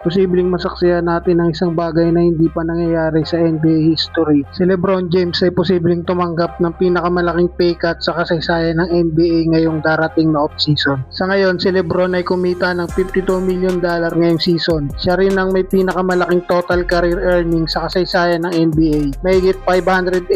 posibleng masaksihan natin ang isang bagay na hindi pa nangyayari sa NBA history. Si LeBron James ay posibleng tumanggap ng pinakamalaking pay cut sa kasaysayan ng NBA ngayong darating na off-season. Sa ngayon, si LeBron ay kumita ng $52 million ngayong season. Siya rin ang may pinakamalaking total career earnings sa kasaysayan ng NBA. Mahigit $583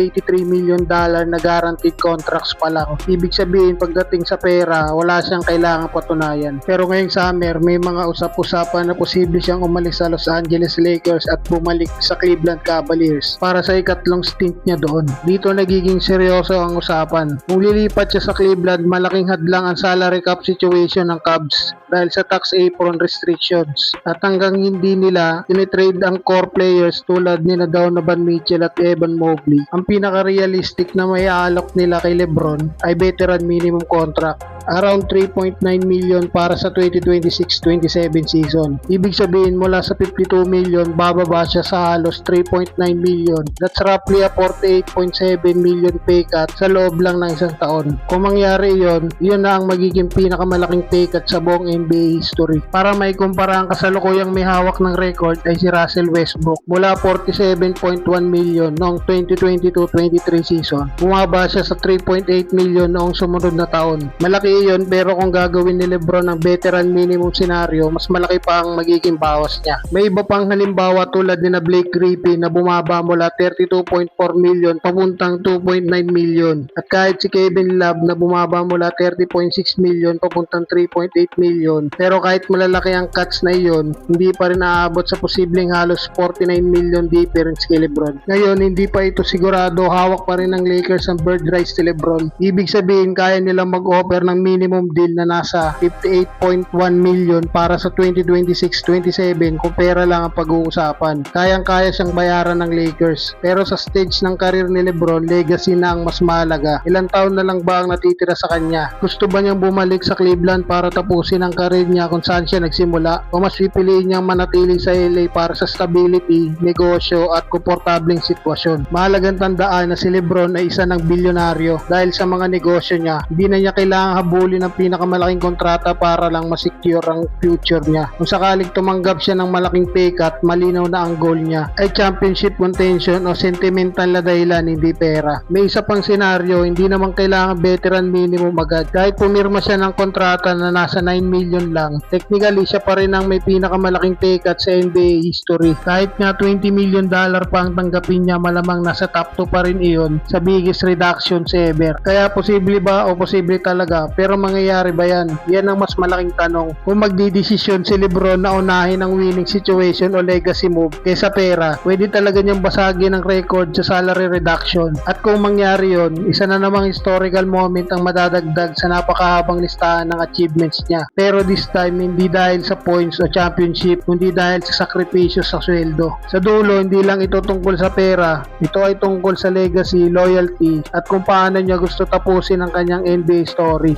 million na guaranteed contracts pa lang. Ibig sabihin, pagdating sa pera, wala siyang kailangang patunayan. Pero ngayong summer, may mga usap-usapan na posible siyang umalis sa Los Angeles Lakers at bumalik sa Cleveland Cavaliers para sa ikatlong stint niya doon. Dito nagiging seryoso ang usapan. Kung lilipat siya sa Cleveland, malaking hadlang ang salary cap situation ng Cavs dahil sa tax apron restrictions. At hanggang hindi nila tinitrade ang core players tulad ni Donovan Mitchell at Evan Mobley, ang pinaka-realistic na may aalok nila kay LeBron ay veteran minimum contract. Around 3.9 million para sa 2026-27 season. Ibig sabihin mula sa 52 million, bababa siya sa halos 3.9 million. That's roughly a 48.7 million pay cut sa loob lang ng isang taon. Kung mangyari yun na ang magiging pinakamalaking pay cut sa buong NBA history. Para may kumpara, ang kasalukuyang may hawak ng record ay si Russell Westbrook. Mula 47.1 million noong 2022-23 season, bumaba siya sa 3.8 million noong sumunod na taon. Malaki yun, pero kung gagawin ni LeBron ang veteran minimum scenario, mas malaki pa ang magiging bawas niya. May iba pang halimbawa tulad ni na Blake Griffin na bumaba mula 32.4 million papuntang 2.9 million. At kahit si Kevin Love na bumaba mula 30.6 million papuntang 3.8 million. Pero kahit malalaki ang cuts na iyon, hindi pa rin aabot sa posibleng halos 49 million difference kay LeBron. Ngayon, hindi pa ito sigurado, hawak pa rin ng Lakers ang bird rights ni LeBron. Ibig sabihin, kaya nilang mag-offer ng minimum deal na nasa 58.1 million para sa 2026-27 kung pera lang ang pag-uusapan. Kayang-kaya siyang bayaran ng Lakers. Pero sa stage ng karir ni LeBron, legacy na ang mas mahalaga. Ilang taon na lang ba ang natitira sa kanya? Gusto ba niyang bumalik sa Cleveland para tapusin ang karir niya kung saan siya nagsimula? O mas pipiliin niyang manatili sa LA para sa stability, negosyo at komportableng sitwasyon? Mahalagang tandaan na si LeBron ay isa ng bilyonaryo dahil sa mga negosyo niya. Hindi na niya kailangang habulin ng pinakamalaking kontrata para lang masecure ang future niya. Kung sakaling tumanggap siya ng malaking pay cut, malinaw na ang goal niya ay championship contention o sentimental na dahilan, hindi pera. May isa pang senaryo, hindi naman kailangan veteran minimum agad. Kahit pumirma siya ng kontrata na nasa 9 million lang, technically siya pa rin ang may pinakamalaking pay cut sa NBA history. Kahit nga $20 million pa ang tanggapin niya, malamang nasa top 2 pa rin iyon sa biggest reductions ever. Kaya posible ba o posible talaga? Pero mangyayari ba yan? Yan ang mas malaking tanong. Kung magdidesisyon si LeBron na unahin ang winning situation o legacy move kaysa pera, pwede talaga niyang basagin ang record sa salary reduction. At kung mangyari yon, isa na namang historical moment ang madadagdag sa napakahabang listahan ng achievements niya. Pero this time, hindi dahil sa points o championship, kundi dahil sa sakripisyo sa sweldo. Sa dulo, hindi lang ito tungkol sa pera. Ito ay tungkol sa legacy, loyalty, at kung paano niya gusto tapusin ang kanyang NBA story.